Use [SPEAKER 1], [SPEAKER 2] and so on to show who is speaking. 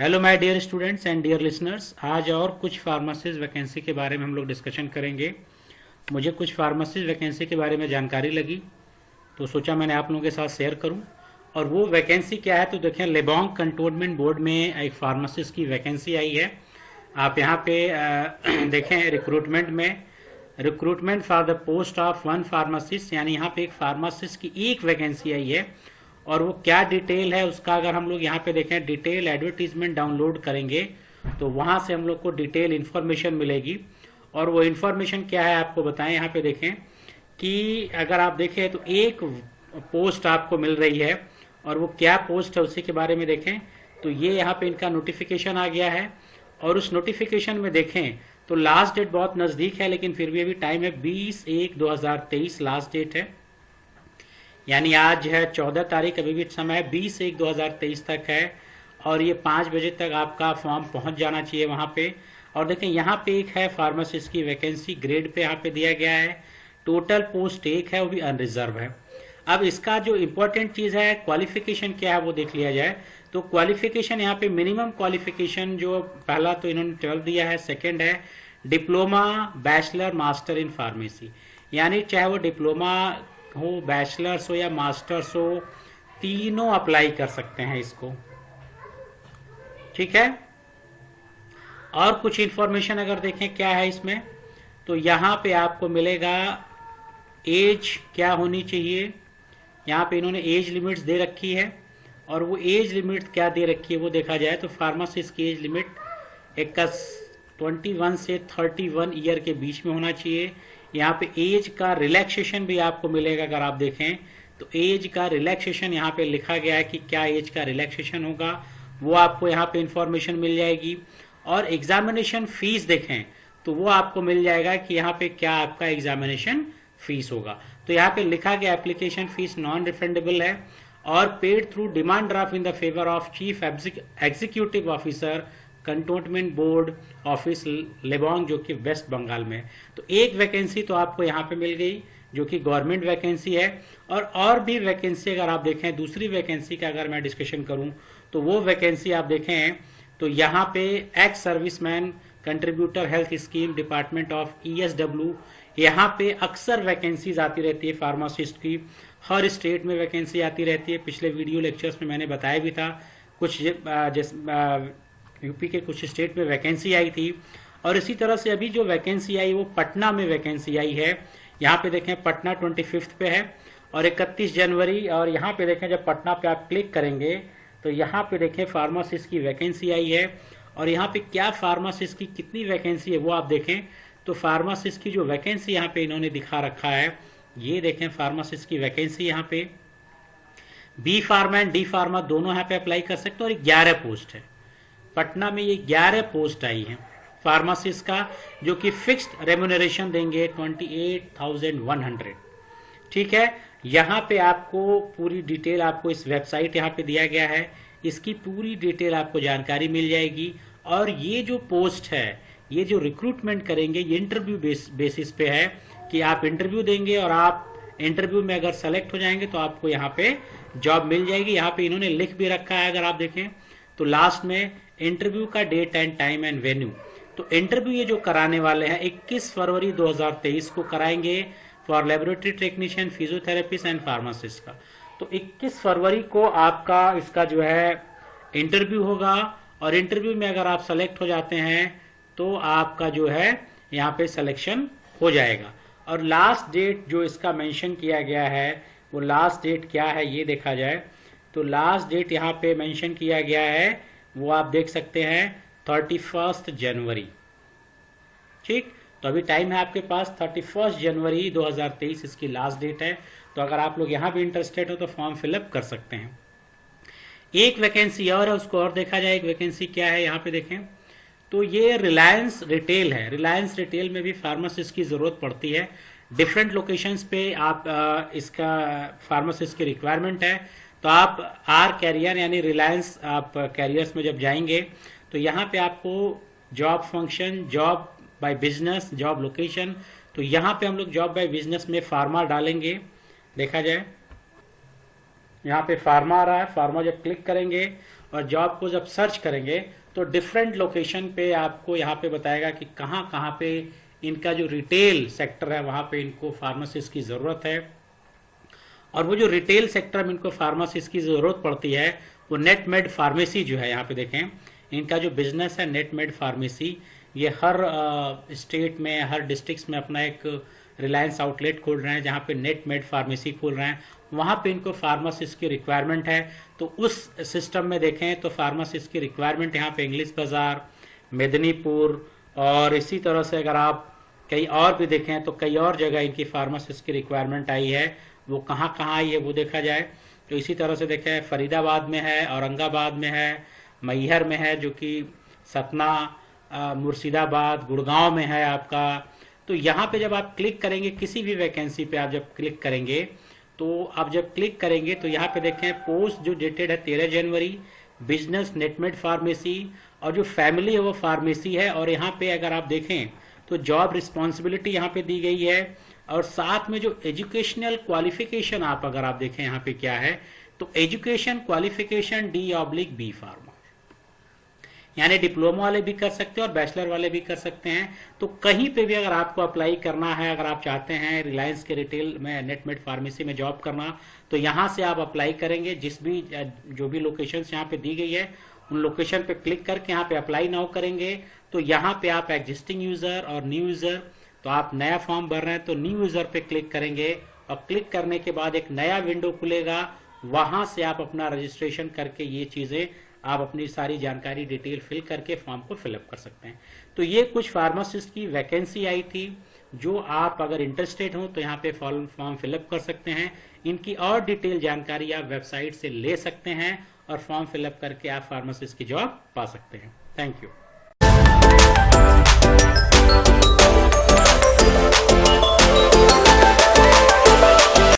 [SPEAKER 1] Hello my dear students and dear listeners. आज और कुछ फार्मासिस्ट वैकेंसी के बारे में हम लोग डिस्कशन करेंगे। मुझे कुछ फार्मासिस्ट वैकेंसी के बारे में जानकारी लगी तो सोचा मैंने आप लोगों के साथ शेयर करूं। और वो वैकेंसी क्या है तो देखें, लेबोंग कंटोनमेंट बोर्ड में एक फार्मासिस्ट की वैकेंसी आई है। आप यहाँ पे देखें recruitment for the post of one pharmacist, यानी यहाँ पे एक फार्मासिस्ट की एक वैकेंसी आई है। और वो क्या डिटेल है उसका अगर हम लोग यहाँ पे देखें, डिटेल एडवर्टीजमेंट डाउनलोड करेंगे तो वहां से हम लोग को डिटेल इन्फॉर्मेशन मिलेगी। और वो इन्फॉर्मेशन क्या है आपको बताएं। यहाँ पे देखें कि अगर आप देखें तो एक पोस्ट आपको मिल रही है और वो क्या पोस्ट है उसी के बारे में देखें तो ये यहाँ पे इनका नोटिफिकेशन आ गया है। और उस नोटिफिकेशन में देखें तो लास्ट डेट बहुत नजदीक है, लेकिन फिर भी अभी टाइम है 20/1/2023 लास्ट डेट है। यानी आज है 14 तारीख, अभी भी समय है 20/1/2023 तक है। और ये 5 बजे तक आपका फॉर्म पहुंच जाना चाहिए वहां पे। और देखें यहाँ पे एक है फार्मासिस्ट की वैकेंसी, ग्रेड पे यहाँ पे दिया गया है। टोटल पोस्ट एक है, वो भी अनरिजर्व है। अब इसका जो इम्पोर्टेंट चीज है क्वालिफिकेशन क्या है वो देख लिया जाए तो क्वालिफिकेशन यहाँ पे मिनिमम क्वालिफिकेशन जो पहला तो इन्होंने 12 दिया है, सेकेंड है diploma bachelor master in pharmacy. यानी चाहे वो डिप्लोमा हो, बैचलर्स हो या मास्टर्स हो, तीनों अप्लाई कर सकते हैं इसको। ठीक है। और कुछ इंफॉर्मेशन अगर देखें क्या है इसमें तो यहां पे आपको मिलेगा एज क्या होनी चाहिए। यहां पे इन्होंने एज लिमिट्स दे रखी है और वो एज लिमिट क्या दे रखी है वो देखा जाए तो फार्मासिस्ट की एज लिमिट 21 से 31 ईयर के बीच में होना चाहिए। यहाँ पे एज का रिलैक्सेशन भी आपको मिलेगा। अगर आप देखें तो एज का रिलैक्सेशन यहाँ पे लिखा गया है कि क्या एज का रिलैक्सेशन होगा, वो आपको यहाँ पे इंफॉर्मेशन मिल जाएगी। और एग्जामिनेशन फीस देखें तो वो आपको मिल जाएगा कि यहाँ पे क्या आपका एग्जामिनेशन फीस होगा। तो यहाँ पे लिखा गया एप्लीकेशन फीस नॉन रिफंडेबल है और paid through demand draft in the favour of chief executive officer cantonment board office Lebong, जो कि वेस्ट बंगाल में है। तो एक वैकेंसी तो आपको यहाँ पे मिल गई जो कि गवर्नमेंट वैकेंसी है। और भी वैकेंसी अगर आप देखें, दूसरी वैकेंसी का अगर मैं डिस्कशन करूं तो वो वैकेंसी आप देखें तो यहाँ पे ex serviceman contributor health scheme department of ESW, यहाँ पे अक्सर वैकेंसीज आती रहती है फार्मासिस्ट की। हर स्टेट में वैकेंसी आती रहती है। पिछले वीडियो लेक्चर्स में मैंने बताया भी था, कुछ यूपी के कुछ स्टेट में वैकेंसी आई थी। और इसी तरह से अभी जो वैकेंसी आई वो पटना में वैकेंसी आई है। यहाँ पे देखें पटना 25 पे है और 31 जनवरी। और यहाँ पे देखें जब पटना पे आप क्लिक करेंगे तो यहाँ पे देखें फार्मासिस्ट की वैकेंसी आई है। और यहाँ पे क्या फार्मासिस्ट की कितनी वैकेंसी है वो आप देखें तो फार्मासिस्ट की जो वैकेंसी यहाँ पे इन्होंने दिखा रखा है, ये देखें फार्मासिस्ट की वैकेंसी यहाँ पे B pharma and D pharma दोनों यहाँ पे अप्लाई कर सकते हैं। और 11 पोस्ट है पटना में, ये 11 पोस्ट आई हैं फार्मासिस्ट का, जो कि फिक्स्ड रेम्यूनरेशन देंगे 28,100। ठीक है। यहाँ पे आपको पूरी डिटेल आपको इस वेबसाइट यहाँ पे दिया गया है, इसकी पूरी डिटेल आपको जानकारी मिल जाएगी। और ये जो पोस्ट है, ये जो रिक्रूटमेंट करेंगे ये इंटरव्यू बेसिस पे है कि आप इंटरव्यू देंगे और आप इंटरव्यू में अगर सेलेक्ट हो जाएंगे तो आपको यहाँ पे जॉब मिल जाएगी। यहाँ पे इन्होंने लिख भी रखा है, अगर आप देखें तो लास्ट में इंटरव्यू का date and time and venue. तो इंटरव्यू ये जो कराने वाले हैं 21 फरवरी 2023 को कराएंगे for laboratory technician, physiotherapist and pharmacist का। तो 21 फरवरी को आपका इसका जो है इंटरव्यू होगा। और इंटरव्यू में अगर आप सेलेक्ट हो जाते हैं तो आपका जो है यहाँ पे सिलेक्शन हो जाएगा। और लास्ट डेट जो इसका मेंशन किया गया है वो लास्ट डेट क्या है ये देखा जाए तो लास्ट डेट यहाँ पे मेंशन किया गया है वो आप देख सकते हैं 31 जनवरी। ठीक। तो अभी टाइम है आपके पास 31 जनवरी 2023 इसकी लास्ट डेट है। तो अगर आप लोग यहाँ भी इंटरेस्टेड हो तो फॉर्म फिलअप कर सकते हैं। एक वैकेंसी और है, उसको और देखा जाए। एक वैकेंसी क्या है यहाँ पे देखें तो ये रिलायंस रिटेल है। रिलायंस रिटेल में भी फार्मासिस्ट की जरूरत पड़ती है। डिफरेंट लोकेशंस पे आप इसका फार्मासिस्ट की रिक्वायरमेंट है। तो आप आर कैरियर यानी रिलायंस आप कैरियर्स में जब जाएंगे तो यहाँ पे आपको job function, job by business, job location, तो यहाँ पे हम लोग जॉब बाय बिजनेस में फार्मा डालेंगे। देखा जाए यहाँ पे फार्मा आ रहा है, फार्मा जब क्लिक करेंगे और जॉब को जब सर्च करेंगे तो डिफरेंट लोकेशन पे आपको यहाँ पे बताएगा कि कहाँ कहाँ पे इनका जो रिटेल सेक्टर है वहाँ पे इनको फार्मासिस्ट की ज़रूरत है। और वो जो रिटेल सेक्टर में इनको फार्मासिस्ट की ज़रूरत पड़ती है वो नेट मेड फार्मेसी जो है, यहाँ पे देखें इनका जो बिजनेस है नेट मेड फार्मेसी, ये हर स्टेट में हर डिस्ट्रिक्ट में अपना एक रिलायंस आउटलेट खोल रहे हैं जहाँ पे नेट मेड फार्मेसी खोल रहे हैं। वहाँ पे इनको फार्मासिस्ट की रिक्वायरमेंट है। तो उस सिस्टम में देखें तो फार्मासिस्ट की रिक्वायरमेंट यहाँ पे इंग्लिश बाजार, मेदिनीपुर और इसी तरह से अगर आप कई और भी देखें तो कई और जगह इनकी फार्मासिस्ट की रिक्वायरमेंट आई है। वो कहाँ कहाँ आई है वो देखा जाए तो इसी तरह से देखें फरीदाबाद में है, औरंगाबाद में है, मैहर में है जो कि सतना, मुर्शिदाबाद, गुड़गांव में है आपका। तो यहाँ पे जब आप क्लिक करेंगे किसी भी वैकेंसी पे आप जब क्लिक करेंगे तो आप जब क्लिक करेंगे तो यहाँ पे देखें पोस्ट जो डेटेड है 13 जनवरी, बिजनेस नेटमेड फार्मेसी और जो फैमिली है वो फार्मेसी है। और यहाँ पे अगर आप देखें तो जॉब रिस्पॉन्सिबिलिटी यहाँ पे दी गई है और साथ में जो एजुकेशनल क्वालिफिकेशन आप अगर आप देखें यहाँ पे क्या है तो एजुकेशन क्वालिफिकेशन D/B फार्मा, यानी डिप्लोमा वाले भी कर सकते हैं और बैचलर वाले भी कर सकते हैं। तो कहीं पे भी अगर आपको अप्लाई करना है, अगर आप चाहते हैं रिलायंस के रिटेल में नेटमेड फार्मेसी में जॉब करना तो यहाँ से आप अप्लाई करेंगे। जो भी लोकेशंस यहाँ पे दी गई है उन लोकेशन पे क्लिक करके यहाँ पे अप्लाई नाउ करेंगे तो यहाँ पे आप एग्जिस्टिंग यूजर और न्यू यूजर, तो आप नया फॉर्म भर रहे हैं तो न्यू यूजर पे क्लिक करेंगे और क्लिक करने के बाद एक नया विंडो खुलेगा। वहां से आप अपना रजिस्ट्रेशन करके ये चीजें आप अपनी सारी जानकारी डिटेल फिल करके फॉर्म को फिलअप कर सकते हैं। तो ये कुछ फार्मासिस्ट की वैकेंसी आई थी जो आप अगर इंटरेस्टेड हो तो यहाँ पे फॉर्म फिलअप कर सकते हैं। इनकी और डिटेल जानकारी आप वेबसाइट से ले सकते हैं और फॉर्म फिलअप करके आप फार्मासिस्ट की जॉब पा सकते हैं। Thank you.